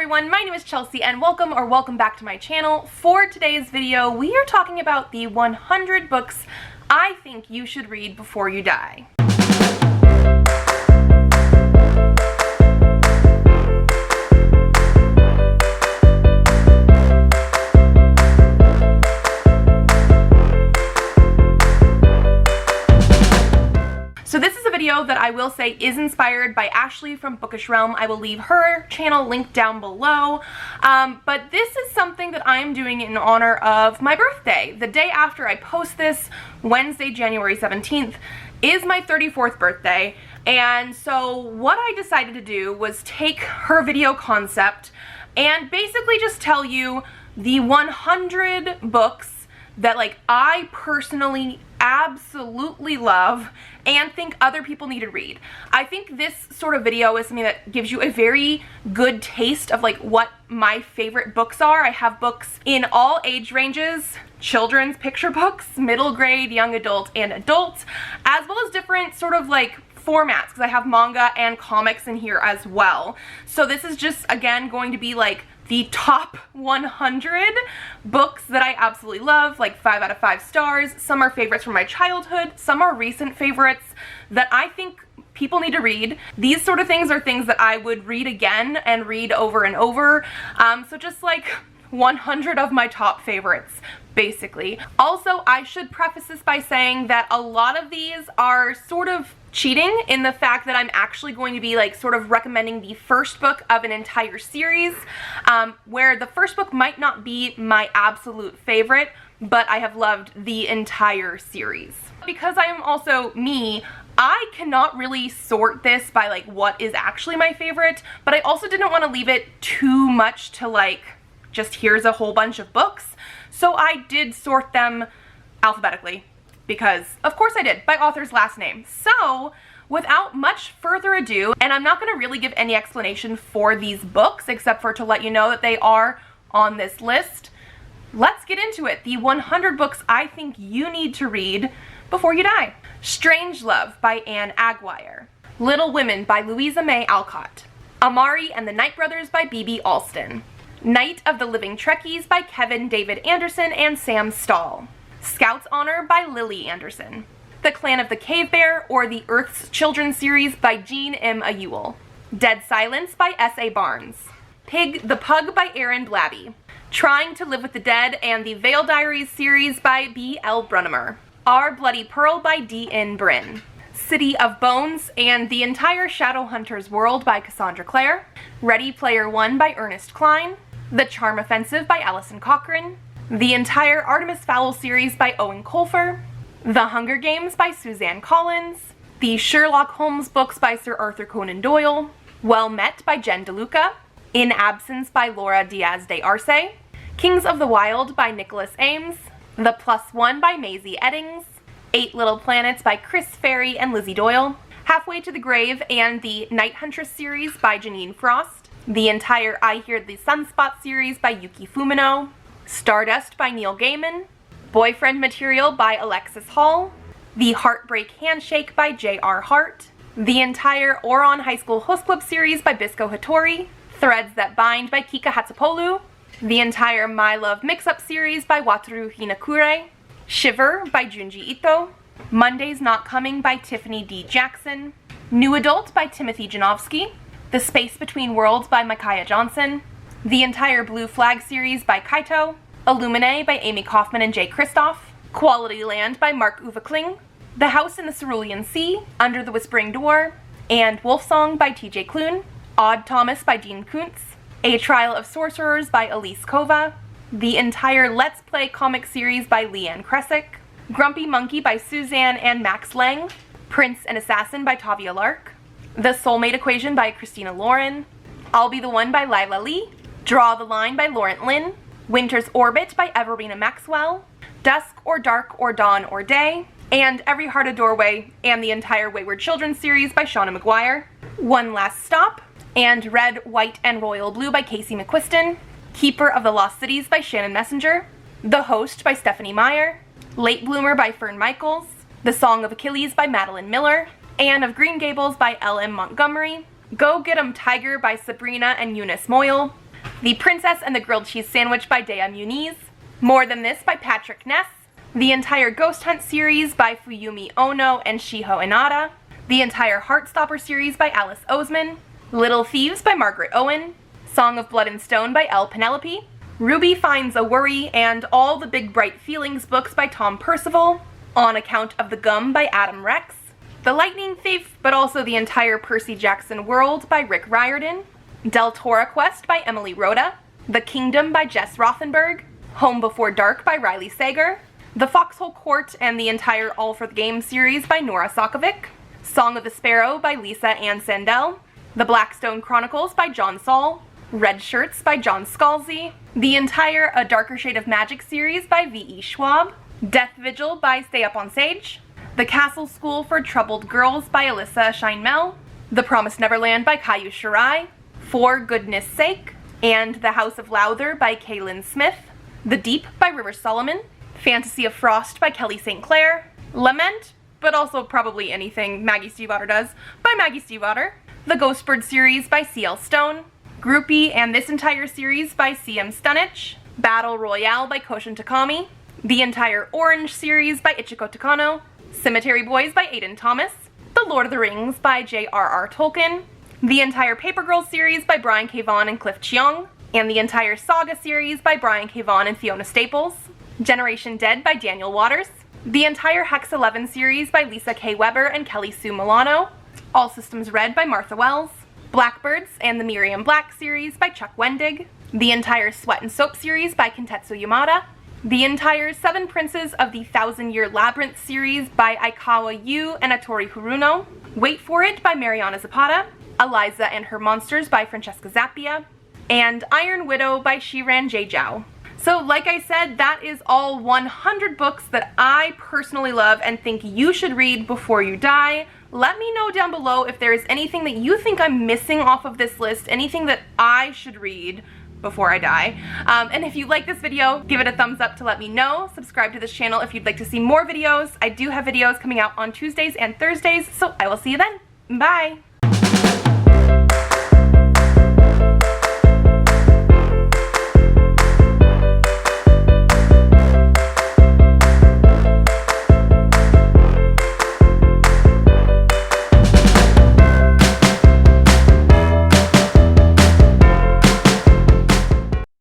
everyone, my name is Chelsea and welcome back to my channel. For today's video, we are talking about the 100 books I think you should read before you die. So this is a video that I will say is inspired by Ashley from Bookish Realm. I will leave her channel linked down below. But this is something that I am doing in honor of my birthday. The day after I post this, Wednesday, January 17th, is my 34th birthday. And so what I decided to do was take her video concept and basically just tell you the 100 books that I personally absolutely love and think other people need to read. I think this sort of video is something that gives you a very good taste of what my favorite books are. I have books in all age ranges, children's picture books, middle grade, young adult, and adult, as well as different sort of formats, because I have manga and comics in here as well. So this is just, again, going to be the top 100 books that I absolutely love, 5 out of 5 stars. Some are favorites from my childhood, some are recent favorites that I think people need to read. These sort of things are things that I would read again and read over and over. So just 100 of my top favorites, basically. Also, I should preface this by saying that a lot of these are sort of cheating in the fact that I'm actually going to be sort of recommending the first book of an entire series, where the first book might not be my absolute favorite, but I have loved the entire series. Because I am also me, I cannot really sort this by what is actually my favorite, but I also didn't want to leave it too much to just here's a whole bunch of books. So I did sort them alphabetically, because of course I did, by author's last name. So without much further ado, and I'm not going to really give any explanation for these books except for to let you know that they are on this list, let's get into it. The 100 books I think you need to read before you die. Strangelove by Anne Aguirre. Little Women by Louisa May Alcott. Amari and the Night Brothers by B.B. Alston. Night of the Living Trekkies by Kevin David Anderson and Sam Stahl. Scout's Honor by Lily Anderson. The Clan of the Cave Bear, or the Earth's Children series by Jean M. Ayul. Dead Silence by S.A. Barnes. Pig the Pug by Aaron Blabby. Trying to Live with the Dead and the Vale Diaries series by B.L. Brunimer. Our Bloody Pearl by D.N. Bryn. City of Bones and the entire Shadowhunters world by Cassandra Clare. Ready Player One by Ernest Cline. The Charm Offensive by Alison Cochrane. The entire Artemis Fowl series by Owen Colfer. The Hunger Games by Suzanne Collins. The Sherlock Holmes books by Sir Arthur Conan Doyle. Well Met by Jen DeLuca. In Absence by Laura Diaz de Arce. Kings of the Wild by Nicholas Ames. The Plus One by Maisie Eddings. 8 Little Planets by Chris Ferry and Lizzie Doyle. Halfway to the Grave and the Night Huntress series by Janine Frost. The entire I Hear the Sunspot series by Yuki Fumino. Stardust by Neil Gaiman. Boyfriend Material by Alexis Hall. The Heartbreak Handshake by J.R. Hart. The entire Ouran High School Host Club series by Bisco Hattori. Threads That Bind by Kika Hatsupolu. The entire My Love Mix-Up series by Wataru Hinakure. Shiver by Junji Ito. Monday's Not Coming by Tiffany D. Jackson. New Adult by Timothy Janowski. The Space Between Worlds by Micaiah Johnson. The entire Blue Flag series by Kaito. Illumine by Amy Kaufman and Jay Kristoff. Quality Land by Mark-Uwe Kling. The House in the Cerulean Sea, Under the Whispering Door, and Wolfsong by T.J. Klune. Odd Thomas by Dean Koontz. A Trial of Sorcerers by Elise Kova. The entire Let's Play comic series by Leanne Kresick. Grumpy Monkey by Suzanne and Max Lang. Prince and Assassin by Tavia Lark. The Soulmate Equation by Christina Lauren. I'll Be the One by Lila Lee. Draw the Line by Laurent Lynn. Winter's Orbit by Everina Maxwell. Dusk or Dark or Dawn or Day. And Every Heart a Doorway and the entire Wayward Children series by Shauna McGuire. One Last Stop and Red, White, and Royal Blue by Casey McQuiston. Keeper of the Lost Cities by Shannon Messenger. The Host by Stephanie Meyer. Late Bloomer by Fern Michaels. The Song of Achilles by Madeline Miller. Anne of Green Gables by L.M. Montgomery. Go Get 'em Tiger by Sabrina and Eunice Moyle. The Princess and the Grilled Cheese Sandwich by Dea Muniz, More Than This by Patrick Ness, the entire Ghost Hunt series by Fuyumi Ono and Shiho Inada, the entire Heartstopper series by Alice Oseman, Little Thieves by Margaret Owen, Song of Blood and Stone by Elle Penelope, Ruby Finds a Worry and All the Big Bright Feelings books by Tom Percival, On Account of the Gum by Adam Rex, The Lightning Thief, but also the entire Percy Jackson world by Rick Riordan, Deltora Quest by Emily Rhoda, The Kingdom by Jess Rothenberg, Home Before Dark by Riley Sager, The Foxhole Court and the entire All for the Game series by Nora Sokovic, Song of the Sparrow by Lisa Ann Sandell, The Blackstone Chronicles by John Saul, Red Shirts by John Scalzi, the entire A Darker Shade of Magic series by V.E. Schwab, Death Vigil by Stay Up on Sage, The Castle School for Troubled Girls by Alyssa Scheinmel, The Promised Neverland by Caillou Shirai, For Goodness Sake, and The House of Lowther by Kaylin Smith, The Deep by River Solomon, Fantasy of Frost by Kelly St. Clair, Lament, but also probably anything Maggie Stiefvater does, by Maggie Stiefvater, The Ghostbird series by C.L. Stone, Groupie and this entire series by C.M. Stunich, Battle Royale by Koshin Takami, the entire Orange series by Ichiko Takano, Cemetery Boys by Aidan Thomas, The Lord of the Rings by J.R.R. Tolkien, the entire Paper Girls series by Brian K. Vaughan and Cliff Chiang, and the entire Saga series by Brian K. Vaughan and Fiona Staples, Generation Dead by Daniel Waters, the entire Hex 11 series by Lisa K. Weber and Kelly Sue Milano, All Systems Red by Martha Wells, Blackbirds and the Miriam Black series by Chuck Wendig, the entire Sweat and Soap series by Kentetsu Yamada, the entire Seven Princes of the Thousand Year Labyrinth series by Aikawa Yu and Atori Haruno, Wait For It by Mariana Zapata, Eliza and Her Monsters by Francesca Zappia, and Iron Widow by Shiran J. Zhao. So like I said, that is all 100 books that I personally love and think you should read before you die. Let me know down below if there is anything that you think I'm missing off of this list, anything that I should read before I die. And if you like this video, give it a thumbs up to let me know. Subscribe to this channel if you'd like to see more videos. I do have videos coming out on Tuesdays and Thursdays, so I will see you then. Bye!